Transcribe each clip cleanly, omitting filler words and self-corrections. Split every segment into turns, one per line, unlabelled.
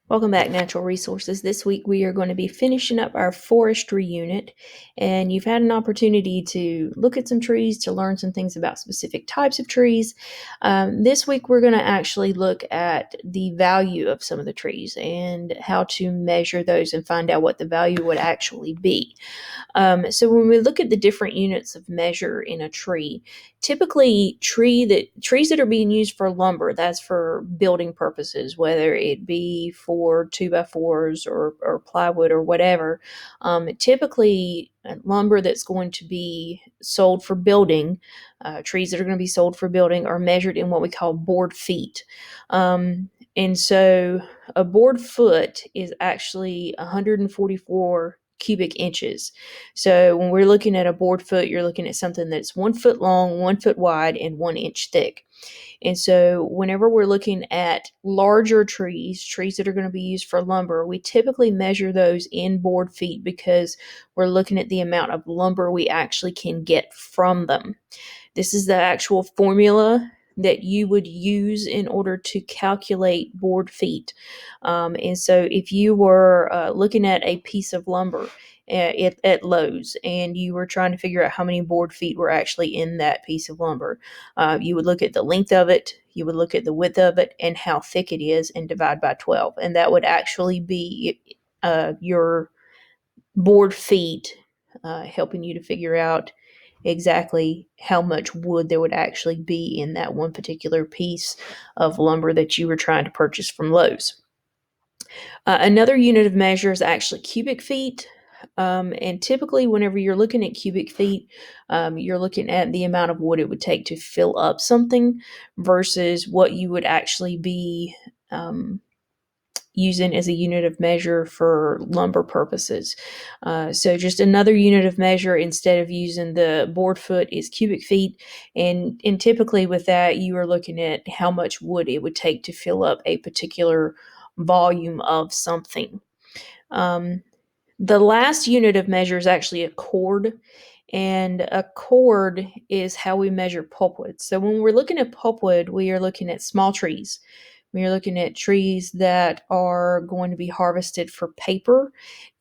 Welcome back, Natural Resources. This week we are going to be finishing up our forestry unit, and you've had an opportunity to look at some trees, to learn some things about specific types of trees. This week we're going to actually look at the value of some of the trees and how to measure those and find out what the value would actually be. So when we look at the different units of measure in a tree, typically trees that are being used for lumber, that's for building purposes, whether it be for 2x4s or plywood or whatever. Typically lumber that's going to be sold for building, trees that are going to be sold for building are measured in what we call board feet. And so a board foot is actually 144 cubic inches. So when we're looking at a board foot, you're looking at something that's 1 foot long, 1 foot wide, and 1 inch thick. And so whenever we're looking at larger trees that are going to be used for lumber, we typically measure those in board feet because we're looking at the amount of lumber we actually can get from them. This is the actual formula that you would use in order to calculate board feet. And so if you were looking at a piece of lumber at Lowe's and you were trying to figure out how many board feet were actually in that piece of lumber, you would look at the length of it, you would look at the width of it, and how thick it is, and divide by 12. And that would actually be your board feet, helping you to figure out exactly how much wood there would actually be in that one particular piece of lumber that you were trying to purchase from Lowe's. Another unit of measure is actually cubic feet. And typically, whenever you're looking at cubic feet, you're looking at the amount of wood it would take to fill up something versus what you would actually be using as a unit of measure for lumber purposes. So just another unit of measure instead of using the board foot is cubic feet. And typically with that, you are looking at how much wood it would take to fill up a particular volume of something. Um, the last unit of measure is actually a cord. And a cord is how we measure pulpwood. So when we're looking at pulpwood, we are looking at small trees. We are looking at trees that are going to be harvested for paper.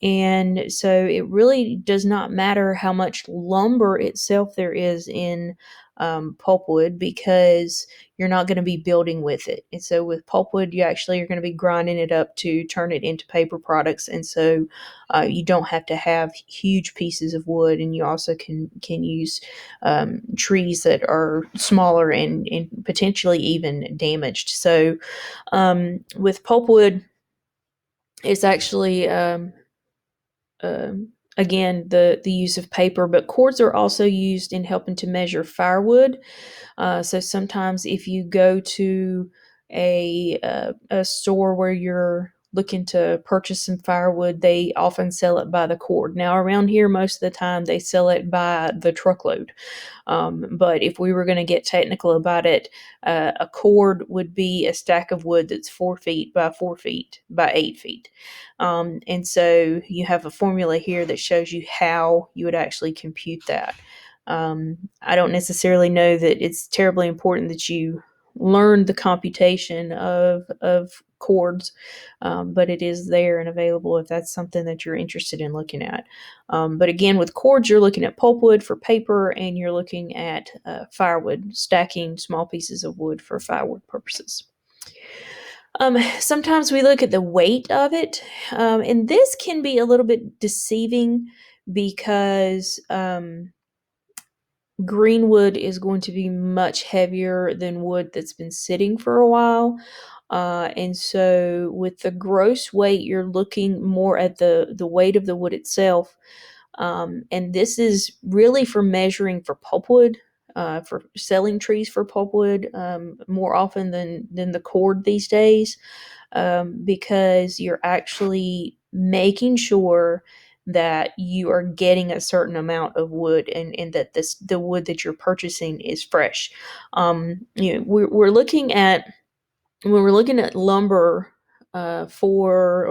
And so it really does not matter how much lumber itself there is in pulpwood because you're not going to be building with it. And so with pulpwood, you actually are going to be grinding it up to turn it into paper products. And so you don't have to have huge pieces of wood, and you also can use trees that are smaller and potentially even damaged. So with pulpwood, it's actually again the use of paper, but cords are also used in helping to measure firewood. So sometimes if you go to a store where you're looking to purchase some firewood, they often sell it by the cord. Now around here, most of the time they sell it by the truckload. But if we were going to get technical about it, a cord would be a stack of wood that's 4 feet by 4 feet by 8 feet. And so you have a formula here that shows you how you would actually compute that. I don't necessarily know that it's terribly important that you learn the computation of chords, but it is there and available if that's something that you're interested in looking at. But again, with chords, you're looking at pulpwood for paper, and you're looking at firewood, stacking small pieces of wood for firewood purposes. Sometimes we look at the weight of it, and this can be a little bit deceiving because green wood is going to be much heavier than wood that's been sitting for a while. And so with the gross weight, you're looking more at the weight of the wood itself. And this is really for measuring for pulpwood, for selling trees for pulpwood, more often than the cord these days, because you're actually making sure that you are getting a certain amount of wood, and that the wood that you're purchasing is fresh. We're looking at when we're looking at lumber or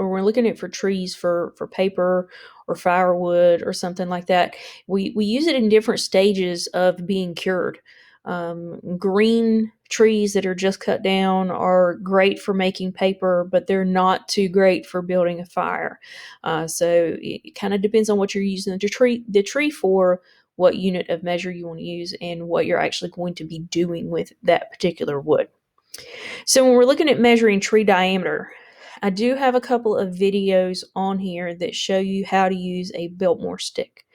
we're looking at for trees for paper or firewood or something like that, we use it in different stages of being cured. Green trees that are just cut down are great for making paper, but they're not too great for building a fire. So it kind of depends on what you're using the tree for, what unit of measure you want to use, and what you're actually going to be doing with that particular wood. So when we're looking at measuring tree diameter, I do have a couple of videos on here that show you how to use a Biltmore stick.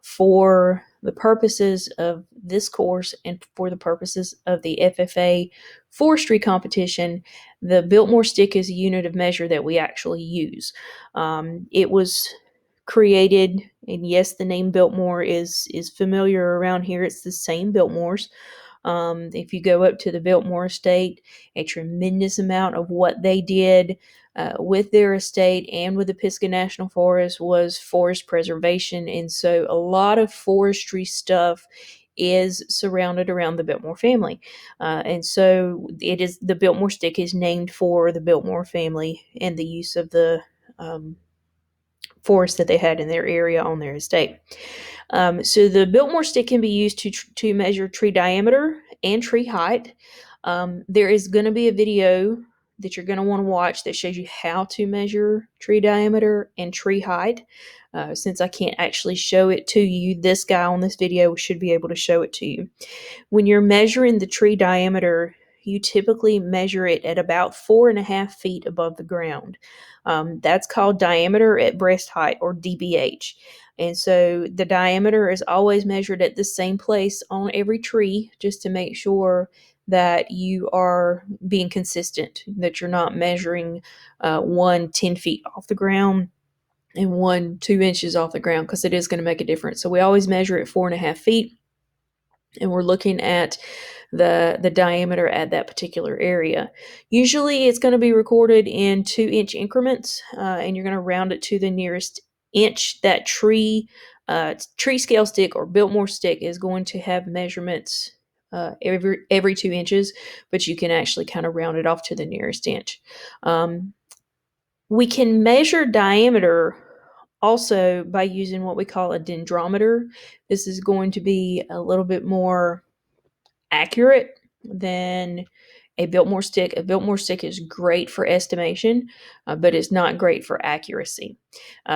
For the purposes of this course and for the purposes of the FFA forestry competition, the Biltmore stick is a unit of measure that we actually use. It was created, and yes, the name Biltmore is familiar around here. It's the same Biltmores. If you go up to the Biltmore estate, a tremendous amount of what they did with their estate and with the Pisgah National Forest was forest preservation. And so a lot of forestry stuff is surrounded around the Biltmore family. And so the Biltmore stick is named for the Biltmore family and the use of the forest that they had in their area on their estate. So the Biltmore stick can be used to measure tree diameter and tree height. There is going to be a video that you're going to want to watch that shows you how to measure tree diameter and tree height. Since I can't actually show it to you, this guy on this video should be able to show it to you. When you're measuring the tree diameter, you typically measure it at about 4.5 feet above the ground. That's called diameter at breast height, or DBH. And so the diameter is always measured at the same place on every tree, just to make sure that you are being consistent, that you're not measuring one 10 feet off the ground and one 2 inches off the ground, because it is going to make a difference. So we always measure at 4.5 feet, and we're looking at the diameter at that particular area. Usually it's going to be recorded in 2-inch increments, and you're going to round it to the nearest inch. That tree scale stick or Biltmore stick is going to have measurements every 2 inches, but you can actually kind of round it off to the nearest inch. We can measure diameter also by using what we call a dendrometer. This is going to be a little bit more accurate than a Biltmore stick. A Biltmore stick is great for estimation, but it's not great for accuracy.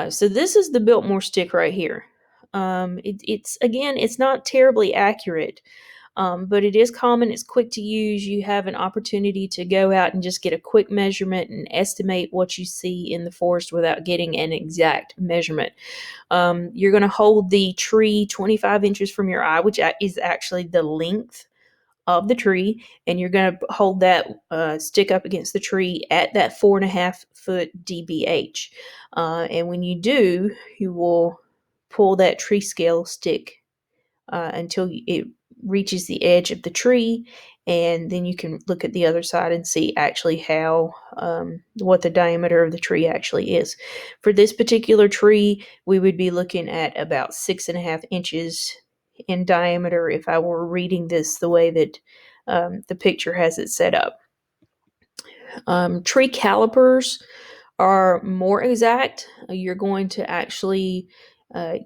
So this is the Biltmore stick right here. It's not terribly accurate, but it is common. It's quick to use. You have an opportunity to go out and just get a quick measurement and estimate what you see in the forest without getting an exact measurement. You're going to hold the tree 25 inches from your eye, which is actually the length of the tree, and you're going to hold that stick up against the tree at that 4.5 foot DBH. And when you do, you will pull that tree scale stick until it reaches the edge of the tree, and then you can look at the other side and see actually how what the diameter of the tree actually is. For this particular tree, we would be looking at about 6.5 inches in diameter if I were reading this the way that the picture has it set up. Tree calipers are more exact. You're going to actually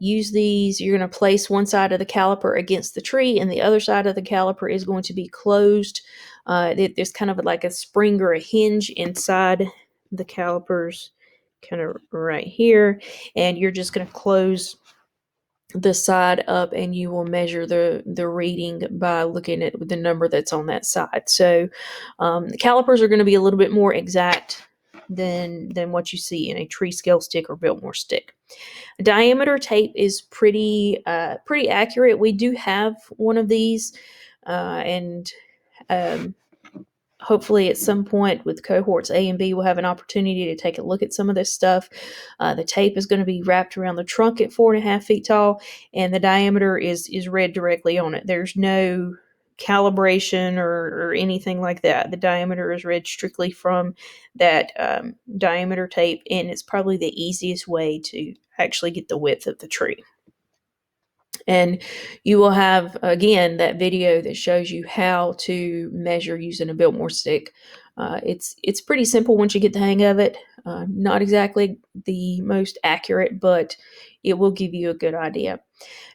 use these. You're going to place one side of the caliper against the tree, and the other side of the caliper is going to be closed. There's kind of like a spring or a hinge inside the calipers, kind of right here, and you're just going to close the side up, and you will measure the reading by looking at the number that's on that side. So the calipers are going to be a little bit more exact than what you see in a tree scale stick or Biltmore stick. Diameter tape is pretty accurate. We do have one of these, and hopefully at some point with cohorts A and B, we'll have an opportunity to take a look at some of this stuff. The tape is going to be wrapped around the trunk at 4.5 feet tall, and the diameter is read directly on it. There's no calibration or anything like that. The diameter is read strictly from that diameter tape, and it's probably the easiest way to actually get the width of the tree. And you will have, again, that video that shows you how to measure using a Biltmore stick. It's pretty simple once you get the hang of it. Not exactly the most accurate, but it will give you a good idea.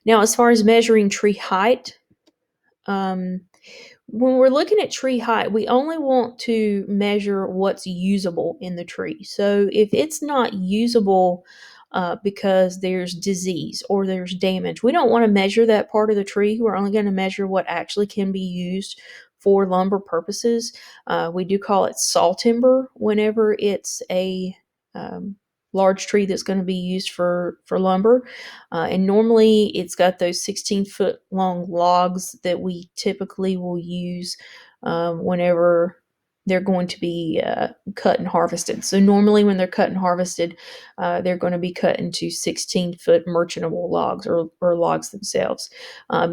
Now, as far as measuring tree height, when we're looking at tree height, we only want to measure what's usable in the tree. So if it's not usable because there's disease or there's damage, we don't want to measure that part of the tree. We're only going to measure what actually can be used for lumber purposes. We do call it saw timber whenever it's a um, large tree that's going to be used for lumber. And normally it's got those 16-foot long logs that we typically will use whenever they're going to be cut and harvested. So normally when they're cut and harvested, they're going to be cut into 16-foot merchantable logs, or logs themselves.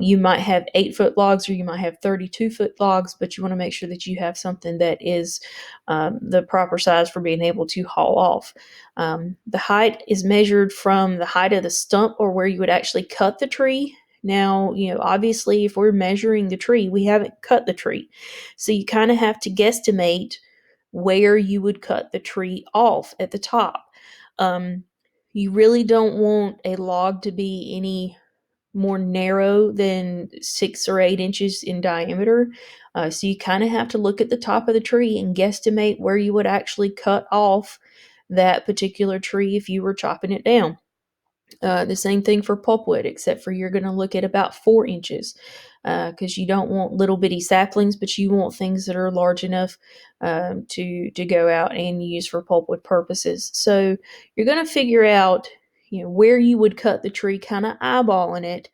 You might have 8-foot logs, or you might have 32-foot logs, but you want to make sure that you have something that is the proper size for being able to haul off. The height is measured from the height of the stump, or where you would actually cut the tree. Now, obviously, if we're measuring the tree, we haven't cut the tree. So you kind of have to guesstimate where you would cut the tree off at the top. Um, you really don't want a log to be any more narrow than 6 or 8 inches in diameter. So you kind of have to look at the top of the tree and guesstimate where you would actually cut off that particular tree if you were chopping it down. The same thing for pulpwood, except for you're going to look at about 4 inches, because you don't want little bitty saplings, but you want things that are large enough to go out and use for pulpwood purposes. So you're going to figure out where you would cut the tree, kind of eyeballing it,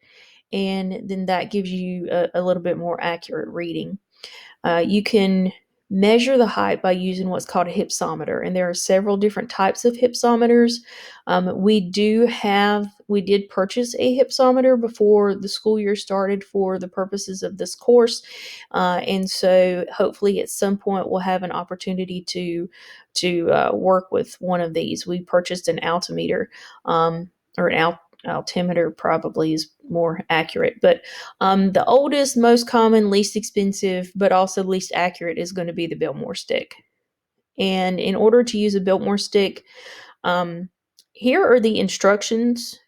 and then that gives you a little bit more accurate reading. You can measure the height by using what's called a hypsometer, and there are several different types of hypsometers. We did purchase a hypsometer before the school year started for the purposes of this course, and so hopefully at some point we'll have an opportunity to work with one of these. We purchased an altimeter, or an altimeter probably is more accurate, but the oldest, most common, least expensive, but also least accurate is going to be the Biltmore stick. And in order to use a Biltmore stick, um, here are the instructions.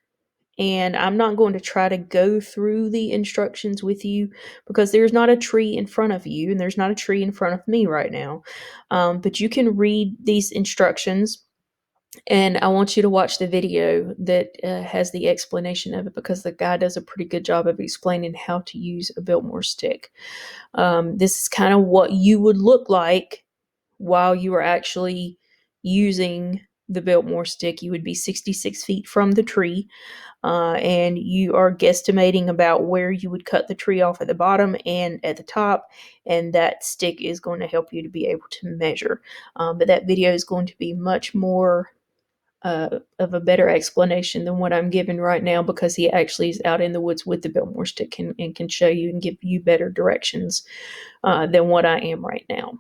And I'm not going to try to go through the instructions with you because there's not a tree in front of you and there's not a tree in front of me right now. But you can read these instructions, and I want you to watch the video that has the explanation of it, because the guy does a pretty good job of explaining how to use a Biltmore stick. This is kind of what you would look like while you are actually using the Biltmore stick. You would be 66 feet from the tree, and you are guesstimating about where you would cut the tree off at the bottom and at the top, and that stick is going to help you to be able to measure. But that video is going to be much more of a better explanation than what I'm giving right now, because he actually is out in the woods with the Biltmore stick and can show you and give you better directions than what I am right now.